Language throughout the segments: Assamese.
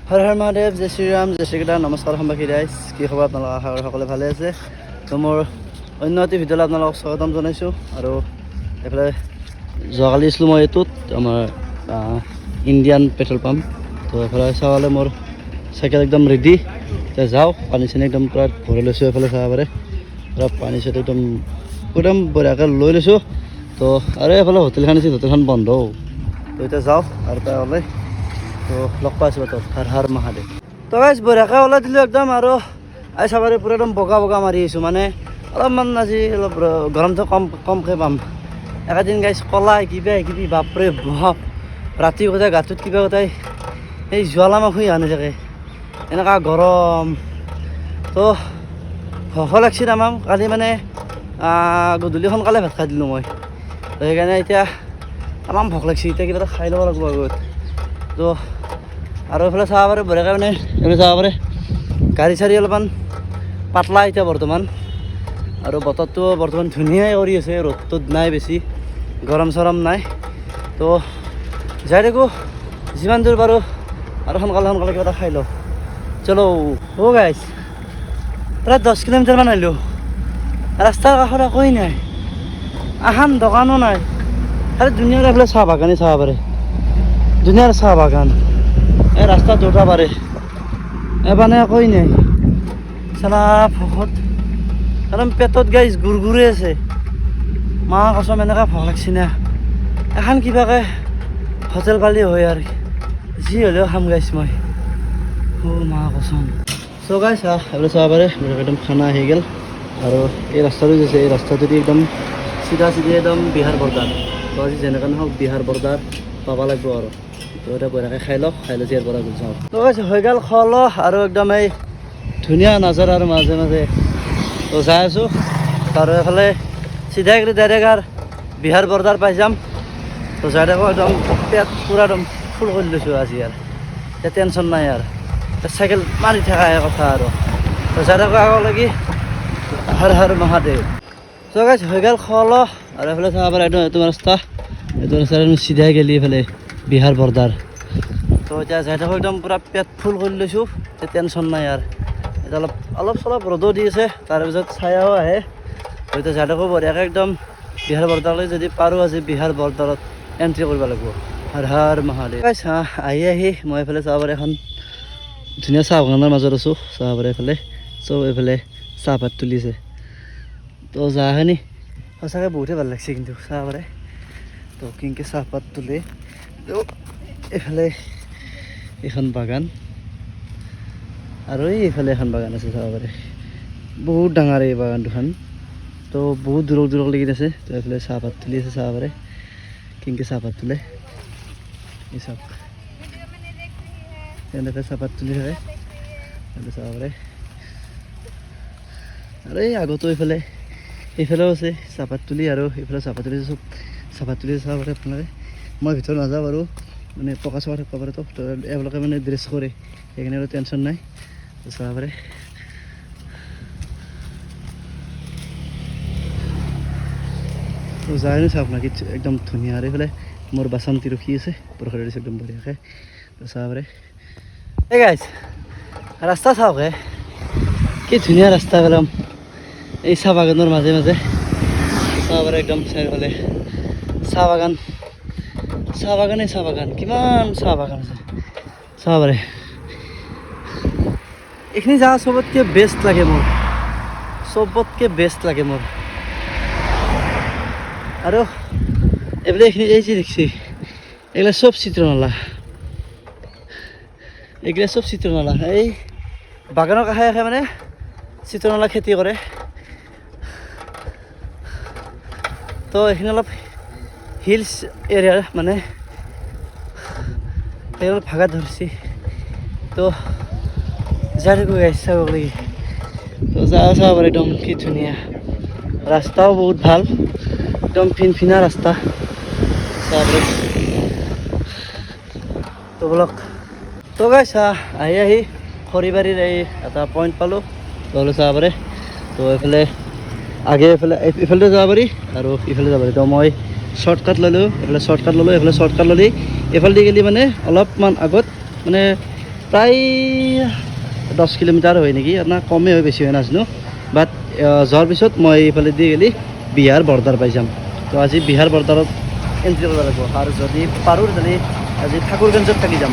হৰ হৰ মহাদেৱ, জয় শ্ৰীৰাম, জয় শ্ৰীকৃষ্ণ, নমস্কাৰ সম্বাসী ৰাইজ। কি খবৰ আপোনালোক? আশা কৰি সকলোৱে ভালে আছে। তো মোৰ অন্য এটি ভিডিঅ'লৈ আপোনালোকক স্বাগতম জনাইছোঁ। আৰু এইফালে যোৱাকালি আছিলোঁ মই এইটোত আমাৰ ইণ্ডিয়ান পেট্ৰল পাম্প। তো এইফালে চাবলৈ মোৰ চাইকেল একদম ৰেডি। এতিয়া যাওঁ, পানী চানী একদম পূৰা ভৰাই লৈছোঁ। এইফালে চাব পাৰে পূৰা পানী চানী একদম বঢ়িয়াকৈ লৈ লৈছোঁ। তো আৰু এইফালে হোটেলখন আছে, হোটেলখন বন্ধ। তো এতিয়া যাওঁ আৰু তাৰ ওলাই তো লগ পাইছোঁ তোৰ হৰ হৰ মহাদেৱ। তো গাইছ বঢ়িয়াকৈ ওলাই দিলোঁ একদম। আৰু আই চাবাৰে পূৰা একদম বগা বগা মাৰি আহিছোঁ। মানে অলপমান আজি অলপ গৰমটো কমকৈ পাম। একেদিন গাইছ কলাই কিবা কিবি বাপৰে বাপ, ৰাতি গোটাই গাটোত কিবা গোটাই এই জ্বালামুখী আনি থাকে, এনেকুৱা গৰম। তো ভোক লাগছি তামাম। কালি মানে গধূলি সোনকালে ভাত খাই দিলোঁ মই। তো সেইকাৰণে এতিয়া তামাম ভোক লাগছি। এতিয়া কিবা এটা খাই ল'ব লাগিব আগত। তো আৰু এইফালে চাব পাৰে বঢ়িয়াকৈ মানে এইফালে চাব পাৰে গাড়ী চাড়ী অলপমান পাতলা এতিয়া বৰ্তমান। আৰু বতৰটো বৰ্তমান ধুনীয়াই কৰি আছে, ৰ'দটোত নাই বেছি, গৰম চৰম নাই। তো যাই থাকোঁ যিমান দূৰ পাৰোঁ আৰু সোনকালে কিবা এটা খাই লওঁ। চলো গাইছ, প্ৰায় 10 কিলোমিটাৰমান আহিলোঁ। ৰাস্তাৰ কাষত একোৱেই নাই, এখন দোকানো নাই, খালি ধুনীয়াৰ এইফালে চাহ বাগানেই চাব পাৰে, ধুনীয়াৰ চাহ বাগান। এই ৰাস্তা দুটা পাৰে মানে একোৱেই নাই। চালা ভোকত একদম পেটত গাইছ গুৰগুৰে আছে। মা কচম এনেকৈ ভোক লাগছি না, এখন কিবাকৈ হোটেল পালি হয় আৰু যি হ'লেও খাম গাইছ মই। মা কচম। চ' গাইছ এইফালে চাব পাৰে একদম খানা আহি গ'ল। আৰু এই ৰাস্তাটো যে আছে, এই ৰাস্তাটোদি একদম চিধা একদম বিহাৰ বৰ্ডাৰ। তো আজি যেনেকৈ নহওক বিহাৰ বৰ্ডাৰ পাব লাগিব। আৰু তো এতিয়া বঢ়িয়াকৈ খাই লওক, খাই লৈ ইয়াৰ পৰা যাওঁ। তো গাইছ হৈ গ'ল খোৱা ল। আৰু একদম এই ধুনীয়া নাজাৰা আৰু মাজে মাজে তো যাই আছোঁ। আৰু এইফালে চিধাই কৰি ডাইৰেক্ট আৰু বিহাৰ বৰ্ডাৰ পাই যাম। তো যাই থাকোঁ, একদম পেট পূৰা একদম ফুল কৰি লৈছোঁ আজি। আৰু এতিয়া টেনশ্যন নাই আৰু চাইকেল মাৰি থকাহে কথা। আৰু তো যাই থাকোঁ আগলৈকে, হৰ হৰ মহাদেৱ। তো গাইছ হৈ গ'ল খোৱা ল। আৰু এইফালে চাব পাৰে এইটো ৰাস্তা, এইটো ৰাস্তা চিধাই গেলি এইফালে বিহাৰ বৰ্ডাৰ। তো এতিয়া যাই থাকোঁ, একদম পূৰা পেট ফুল কৰি লৈছোঁ, এতিয়া টেনশ্যন নাই। আৰু এতিয়া অলপ চলপ ৰ'দো দি আছে, তাৰপিছত ছায়াও আহে। তো এতিয়া যাই থাকোঁ বঢ়িয়াকৈ একদম বিহাৰ বৰ্ডাৰলৈ। যদি পাৰোঁ আজি বিহাৰ বৰ্ডাৰত এণ্ট্ৰি কৰিব লাগিব। হৰ হৰ মহাদেৱ। আহি মই এইফালে চাব পাৰে এখন ধুনীয়া চাহ বাগানৰ মাজত আছোঁ। চাহ পাৰে এইফালে চব এইফালে চাহপাত তুলিছে। তো যাখিনি সঁচাকৈ বহুতেই ভাল লাগিছে কিন্তু চাহ পাৰে। তো কেনেকৈ চাহপাত তুলে। তো এইফালে এখন বাগান আৰু এইফালে এখন বাগান আছে চাব পাৰে, বহুত ডাঙৰ এই বাগান দুখন। তো বহুত দূৰলৈকে আছে। তো এইফালে চাহপাত তুলি আছে, চাব পাৰে কেনেকৈ চাহপাত তোলে। এই চাওক এনেকৈ চাহপাত তুলি থাকে, চাব পাৰে। আৰু এই আগতো এইফালেও আছে চাহপাত তুলি, আৰু এইফালে চাহপাত তুলি চব চাহপাত তুলি চাব পাৰে আপোনালোকে। মই ভিতৰত নাযাওঁ বাৰু, মানে পকা চকা থাকিব পাৰে। তো এওঁলোকে মানে ড্ৰেছ কৰে, সেইকাৰণে আৰু টেনশ্যন নাই। চাব পাৰে তো যাই নো চাওক না কি একদম ধুনীয়া। আৰু এইফালে মোৰ বাচন্তি ৰখি আছে, বৰষুণ দিছে একদম বঢ়িয়াকৈ। তো চাব পাৰে এই গাইছ ৰাস্তা চাওক কি ধুনীয়া ৰাস্তা একদম এই চাহ বাগানৰ মাজে মাজে। চাব পাৰে একদম চাৰিওফালে চাহ বাগান, চাহ বাগান, কিমান চাহ বাগান আছে চাব পাৰে। এইখিনি জাগা চবতকৈ বেষ্ট লাগে মোৰ, আৰু এইফালে এইখিনি এই যে দেখছি এইগিলা চব চিত্ৰনলা, এই বাগানৰ কাষে মানে চিত্ৰনলা খেতি কৰে। তো এইখিনি অলপ হিলছ এৰিয়াৰ মানে অলপ ভাগাত ধৰিছে। তো যাই থাকোঁ গাইছ চাব লাগি। তো চাব পাৰে একদম কি ধুনীয়া ৰাস্তাও বহুত ভাল, একদম ফিনফিনা ৰাস্তা চাব পাৰে। তো বলক। তো গাইছ আহি খৰিবাৰীৰ এই এটা পইণ্ট পালোঁ। তো চাব পাৰে। তো এইফালে এইফালে যাব পাৰি আৰু ইফালে যাব পাৰি। তো মই শ্বৰ্টকাট ল'লোঁ, এইফালে শ্বৰ্টকাট ল'লোঁ, এইফালে শ্বৰ্টকাট ল'লি এইফালে দি গেলি মানে অলপমান আগত মানে প্ৰায় 10 কিলোমিটাৰ হয় নেকি না কমেই হয় বেছি হয় নাজানো বাট যোৱাৰ পিছত মই এইফালে দি গেলি বিহাৰ বৰ্ডাৰ পাই যাম তো আজি বিহাৰ বৰ্ডাৰত এণ্ট্ৰি কৰিব লাগিব আৰু যদি পাৰোঁ তেতিয়াহ'লে আজি ঠাকুৰগঞ্জত থাকি যাম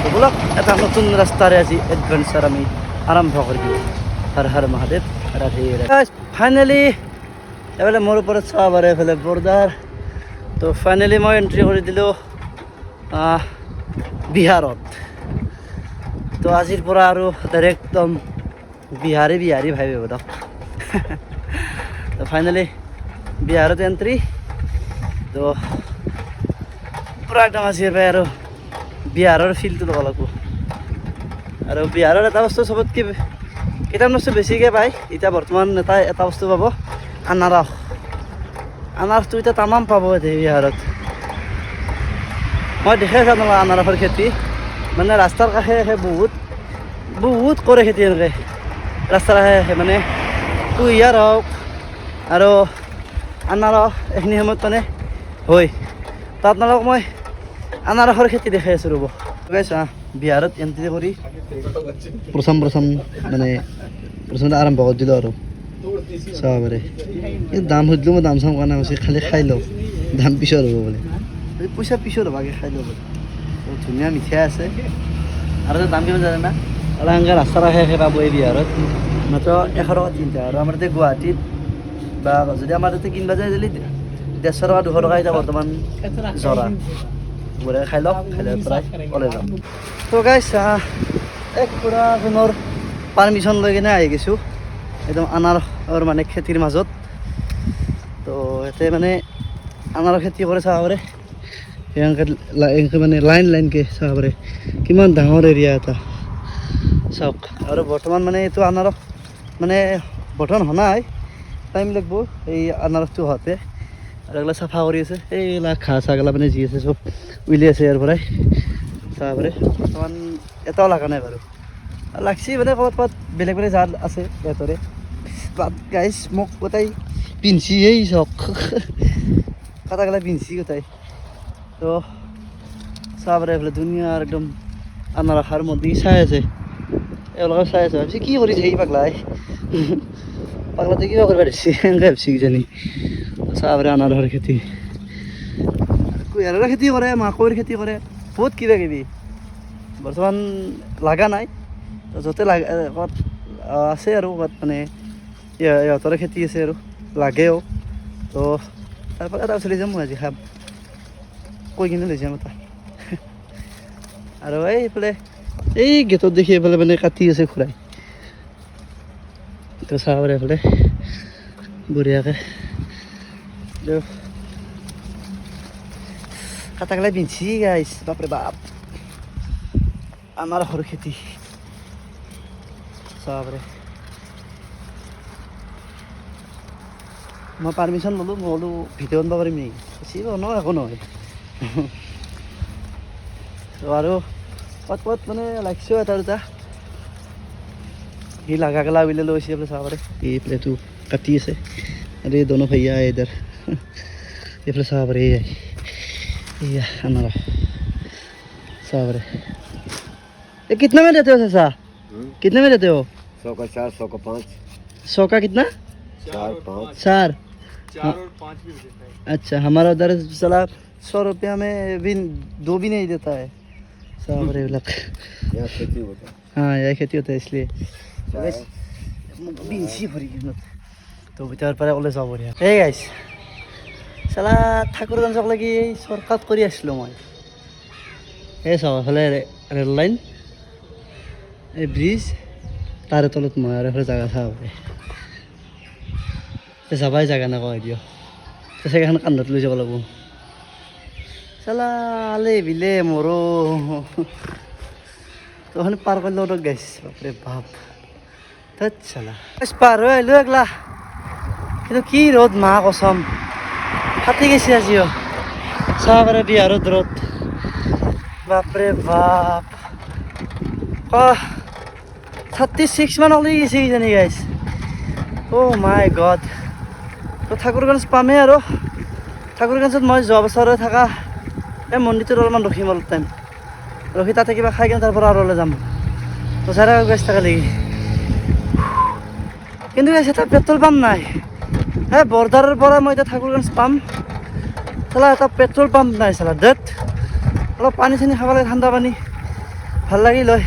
তো ব'লক এটা নতুন ৰাস্তাৰে আজি এডভেঞ্চাৰ আমি আৰম্ভ কৰি দিওঁ হৰ হৰ মহাদেৱ ৰাধে ৰাধে ফাইনেলি এইফালে মোৰ ওপৰত চাব পাৰে এইফালে বৰ্ডাৰ তো ফাইনেলি মই এণ্ট্ৰি কৰি দিলোঁ বিহাৰত তো আজিৰ পৰা আৰু ডাইৰেক্ট একদম বিহাৰী ভাই হ'ব দিয়ক তো ফাইনেলি বিহাৰত এণ্ট্ৰি তো পূৰা একদম আজিৰ পৰা আৰু বিহাৰৰ ফিলটো ল'ব লাগিব আৰু বিহাৰৰ এটা বস্তু চবতকৈ কেইটামান বস্তু বেছিকৈ পায় এতিয়া বৰ্তমান এটা বস্তু পাব আনাৰসটো এতিয়া তামাম পাব এতিয়া বিহাৰত মই দেখাই চাওঁ নহয় আনাৰসৰ খেতি মানে ৰাস্তাৰ কাষে বহুত কৰে খেতি এনেকৈ ৰাস্তাৰ কাষে মানে কুঁহিয়াৰ হওক আৰু আনাৰস এইখিনি সময়ত মানে হয় তো আপোনালোকক মই আনাৰসৰ খেতি দেখাই আছোঁ ৰ'ব গাইছ বিহাৰত এণ্ট্ৰি কৰি প্ৰথম মানে প্ৰথমতে আৰম্ভ কৰি দিলোঁ আৰু চাব পাৰে এই দাম সুধিলোঁ মই দাম চাম কৰা নাই খালি খাই লওঁ দাম পিছত হ'ব বোলে পইচা পিছত হ'ব আগে খাই লওঁ বোলে ধুনীয়া মিঠাই আছে আৰু দাম কিমান জানে না এনেকৈ ৰাস্তাৰ কাষে পাব এই বিহাৰত মাত্ৰ 100 টকা তিনিটা আৰু আমাৰ এতিয়া গুৱাহাটীত বা যদি আমাৰ ইয়াতে কিনিব যায় যদি 150 টকা 200 টকা এতিয়া বৰ্তমান জৰা বঢ়িয়া খাই লওক খাই লৈ পেলাই ওলাই যাম তো গাইছ এক পুৰা জনৰ পাৰ্মিশ্যন লৈ কিনে আহি গৈছোঁ একদম আনাৰসৰ মানে খেতিৰ মাজত তো ইয়াতে মানে আনাৰস খেতি কৰে চাব পাৰে এনেকৈ মানে লাইনকৈ চাব পাৰে কিমান ডাঙৰ এৰিয়া এটা চাওক আৰু বৰ্তমান মানে এইটো আনাৰস মানে বৰ্তমান হোৱা নাই টাইম লাগিব এই আনাৰসটো হওঁতে আৰু এইগিলা চাফা কৰি আছে এইগিলা ঘাঁহ চাহগিলা মানে যি আছে চব উলিয়াই আছে ইয়াৰ পৰাই চাব পাৰে বৰ্তমান এটাও লগা নাই বাৰু লাগছি মানে ক'ৰবাত বেলেগ জাত আছে সিহঁতৰে বাট গাইছ মোক গোটাই পিন্ধছি এই চাওক কাটাগিলা পিন্ধছি গোটাই তো চাব পাৰে এইফালে ধুনীয়া একদম আনাৰসৰ মধ্যে চাই আছে এওঁলোকে চাই আছে ভাবিছে কি কৰিছে এই পাগলাই পাগলাতে কিবা কৰিব দিছে এনেকৈ ভাবিছে কিজানি চাব পাৰে আনাৰসৰ খেতি কুঁহিয়াৰৰ খেতি কৰে মাকৈৰ খেতি কৰে বহুত কিবা কিবি বৰ্তমান লগা নাই য'তে ক'ত আছে আৰু ক'ত মানে ইহঁতৰে খেতি আছে আৰু লাগেও তো তাৰপৰা এটা চলি যাম মই আজি খাম কৈ কিনে লৈ যাম এটা আৰু এইফালে এই গেটত দেখি এইফালে মানে কাটি আছে খুৰাই তো চাব পাৰে এইফালে বঢ়িয়াকৈ কাটাগিলা পিন্ধছি গাইছ বাপৰে বাপ আমাৰ সৰু খেতি চাব পাৰে মই পাৰ্মিশ্যন ল'লোঁ মই বোলো ভিডিঅ' আনিব পাৰিম নেকি বেছি নহয় একো নহয় আৰু ক'ত মানে লাগিছেও এটা দুটা সি লাগা গেলা উলিয়াই লৈছে বোলে চাব পাৰে এই প্লেটো কাটি আছে আৰু এই দোনো ভাইয়া ইধৰ এইফালে চাব পাৰে এয়া আনাৰস चाव रे ये कितना में देते हो चाचा? कितने में देते हो? 100 का 4, 100 का 5। 100 का कितना? 4, 5। 4 4 और 5 भी देता है। अच्छा हमारा उधर चला 100 रुपया में भी 2 भी नहीं देता है चाव रे लग यहाँ खेती होता है। हाँ यही खेती होता है इसलिए बिंसी भरी तो ভিতৰৰ পৰা ওলাই যাব বঢ়িয়া এই গাইছ চালা ঠাকুৰগঞ্জক লাগি চৰকাত কৰি আছিলোঁ মই এই চাব এইফালে ৰেল লাইন এই ব্ৰিজ তাৰে তলত মই আৰু এইফালে জাগা চাব পাৰে যাবাই জাগা নাপাওঁ দিয় জেগাখন কান্ধত লৈ যাব লাগিব চালা আলে বিলে মোৰো তখন পাৰ কৰিলোঁ তোক গাইছ বাপৰে বাপ ধেৎ চালা পাৰ হৈ আহিলোঁ একলা কিন্তু কি ৰ'দ মা কচম ফাটি গৈছে আজিও চাব পাৰে বিহাৰত ৰ'দ বাপৰে বাপ 36 মান ওলাই গৈছে কিজানি গাইছ অ' মাই গড তো ঠাকুৰগঞ্জ পামেই আৰু ঠাকুৰগঞ্জত মই যোৱা বছৰে থকা এই মন্দিৰটোত অলপমান ৰখিম অলপ টাইম ৰখি তাতে কিবা খাই কিনে তাৰ পৰা আৰু ওলাই যাম তো সারা গাছ টাকা লেগে কিন্তু গাছ এটা পেট্রোল পাম্প নাই হ্যাঁ বর্ডারের পৰা মই এতিয়া ঠাকুৰগঞ্জ পাম চালা এটা পেট্ৰল পাম্প নাই চালা ডেট অলপ পানী চানী খাব লাগে ঠাণ্ডা পানী ভাল লাগিল হয়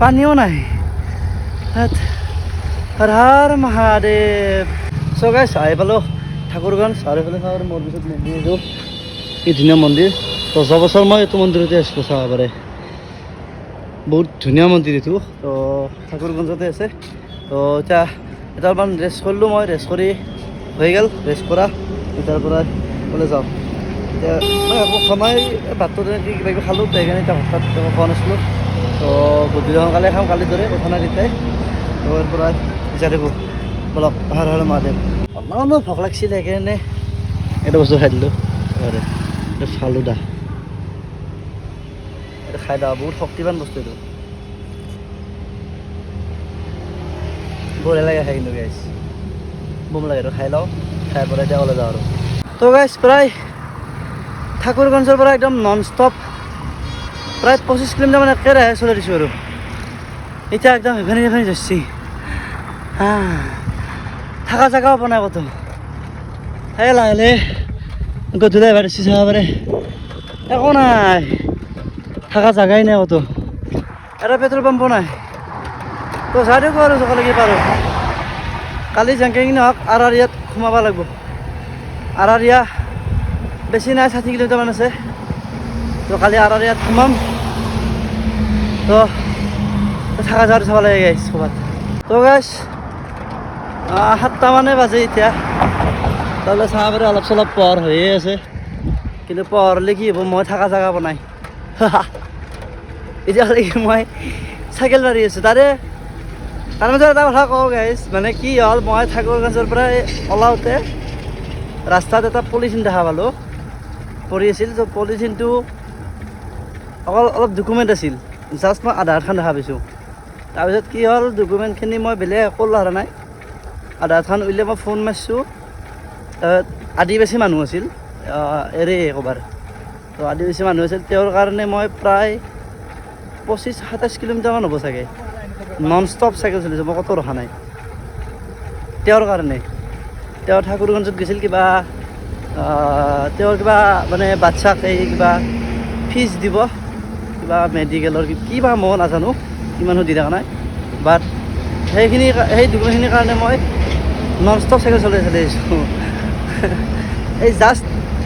পানীও নাই হৰ হৰ মহাদেৱ চ' গাইছ আহি পালোঁ ঠাকুৰগঞ্জ আৰু এইফালে চাওঁ মোৰ পিছত মন্দিৰ এইটো কি ধুনীয়া মন্দিৰ তো যোৱা বছৰ মই এইটো মন্দিৰতে আছিলোঁ চাব পাৰে বহুত ধুনীয়া মন্দিৰ এইটো তো ঠাকুৰগঞ্জতে আছে তো এতিয়া এটা অলপমান ৰেষ্ট কৰিলোঁ মই ৰেষ্ট কৰি হৈ গ'ল ৰেষ্ট কৰা তাৰ পৰা ওলাই যাওঁ এতিয়া মই আকৌ সময় ভাতটো তেনেকৈ কিবা কিবি খালোঁ সেইকাৰণে এতিয়া ভাত খোৱা নাছিলোঁ তো গধূলি সোনকালে খাম কালিৰ দৰে কথা নাই তেতিয়াই তো ইয়াৰ পৰা বিচাৰি থাকোঁ বলক হৰ হৰ মহাদেৱ অলপমানো ভোক লাগিছিল সেইকাৰণে এটা বস্তু খাই দিলোঁ এইটো ফালুদা এইটো খাই দিয়া বহুত শক্তিবান বস্তু এইটো বঢ়িয়া লাগে খাই কিন্তু গাইছ বম লাগে আৰু খাই লওঁ খাই পৰা এতিয়া ওলাই যাওঁ আৰু তো গাইছ প্ৰায় ঠাকুৰগঞ্জৰ পৰা একদম নন ষ্টপ প্ৰায় 25 কিলোমিটাৰ মানে একেৰাহে চলাই দিছোঁ আৰু এতিয়া একদম সেইখানি যাচ্ছি থাকা জেগাও পোৱা নাই ক'তো সেই লাহে লাহে গধূলি এবাৰ দিছোঁ চাব পাৰে একো নাই থাকা জেগাই নাই ক'তো এটা পেট্ৰল পাম্পো নাই তো চাই থাকোঁ আৰু জকালৈকে পাৰোঁ কালি যেনেকৈ কিনে হওক আৰাৰিয়াত সোমাব লাগিব আৰাৰিয়া বেছি নাই 60 কিলোমিটাৰমান আছে তো কালি আৰাৰিয়াত সোমাম তো থাকা জেগাটো চাব লাগে গাইছ ক'ৰবাত তো গাইছ 7টা মানে বাজে এতিয়া তাহলে চাব পাৰে অলপ চলপ পোহৰ হৈয়ে আছে কিন্তু পোহৰ হ'লে কি হ'ব মই থকা জেগা বনাই এতিয়ালৈকে মই চাইকেল মাৰি আছোঁ তাৰ মাজত এটা কথা কওঁ গাইছ মানে কি হ'ল মই ঠাকুৰগঞ্জৰ পৰা ওলাওঁতে ৰাস্তাত এটা পলিথিন দেখা পালোঁ পৰি আছিল তো পলিথিনটো অকল অলপ ডকুমেণ্ট আছিল জাষ্ট মই আধাৰখন দেখা পাইছোঁ তাৰপিছত কি হ'ল ডকুমেণ্টখিনি মই বেলেগ একো লোৱা নাই আধাৰখন উলিয়াই মই ফোন মাৰিছোঁ আদিবাসী মানুহ আছিল এৰে ক'বাৰ তো আদিবাসী মানুহ আছিল তেওঁৰ কাৰণে মই প্ৰায় 25-27 কিলোমিটাৰমান হ'ব চাগে নন ষ্টপ চাইকেল চলিছোঁ মই ক'তো ৰখা নাই তেওঁৰ কাৰণে তেওঁ ঠাকুৰগঞ্জত গৈছিল কিবা তেওঁৰ কিবা মানে বাচ্চাক এই কিবা ফিজ দিব কিবা মেডিকেলৰ কিবা মই নাজানো ইমানো দি থকা নাই বাট সেই ডকুমেণ্টখিনিৰ কাৰণে মই নন ষ্টপ চাইকেল চলাই আহিছোঁ এই জাষ্ট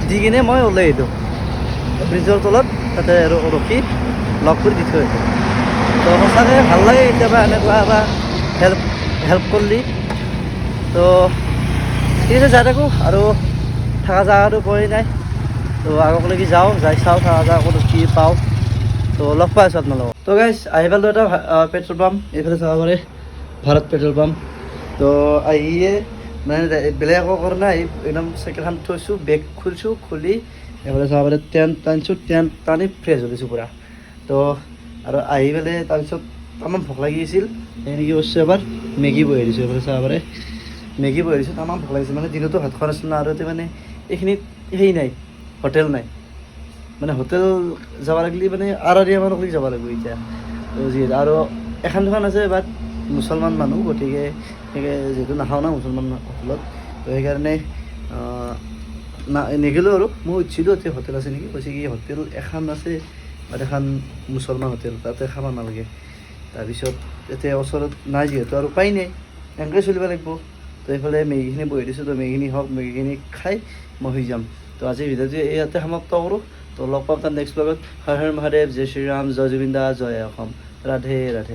দি কিনে মই ওলাই আহিলোঁ ব্ৰিজৰ তলত তাতে ৰখি লগ কৰি দি থৈ আহিছোঁ তো সঁচাকৈ ভাল লাগে কেতিয়াবা এনেকুৱা এটা হেল্প কৰিলি তো ঠিক আছে যাই থাকোঁ আৰু থকা জেগাটো পোৱাই নাই তো আগলৈকে যাওঁ যাই চাওঁ থকা জেগা ক'ত কি পাওঁ তো লগ পাই আছোঁ আপোনালোকক তো গাইছ আহি পালোঁ এটা পেট্ৰল পাম্প এইফালে চাব পাৰে ভাৰত পেট্ৰল পাম্প তো আহিয়ে মানে বেলেগ একো কৰা নাই একদম চাইকেলখন থৈছোঁ বেগ খুলিছোঁ খুলি এইফালে চাব পাৰে টেণ্ট টানিছোঁ টেণ্ট টানি ফ্ৰেছ হৈ গৈছোঁ পূৰা তো আৰু আহি পেলাই তাৰপিছত তামাম ভোক লাগি আছিল এনেকৈ বস্তু এবাৰ মেগী বহাই দিছোঁ এইফালে চাব পাৰে মেগী বহাই দিছোঁ তামাম ভোক লাগিছিল মানে দিনতো ভাত খোৱা নাছিলোঁ আৰু এতিয়া মানে এইখিনিত সেই নাই হোটেল নাই মানে হোটেল যাব লাগিলে মানে আৰাৰিয়ামানলৈকে যাব লাগিব এতিয়া তো যিহেতু আৰু এখন দুখন আছে বাট মুছলমান মানুহ গতিকে যিহেতু নাখাওঁ না মুছলমান হোটেলত তো সেইকাৰণে নেগিলোঁ আৰু মই সুধিছিলোঁ এতিয়া হোটেল আছে নেকি কৈছে কি হোটেল এখন আছে বাট এখন মুছলমান হোটেল তাতে খাব নালাগে তাৰপিছত এতিয়া ওচৰত নাই যিহেতু আৰু উপায় নাই এনেকৈ চলিব লাগিব তো এইফালে মেগীখিনি বহি দিছোঁ তো মেগীখিনি হওক মেগীখিনি খাই মই হৈ যাম তো আজিৰ ভিডিঅ'টো ইয়াতে সমাপ্ত কৰোঁ তো লগ পাম তাৰ নেক্সট ব্লগত হৰ হৰ মহাদেৱ জয় শ্ৰীৰাম জয় জুবিন দা জয় অসম ৰাধে ৰাধে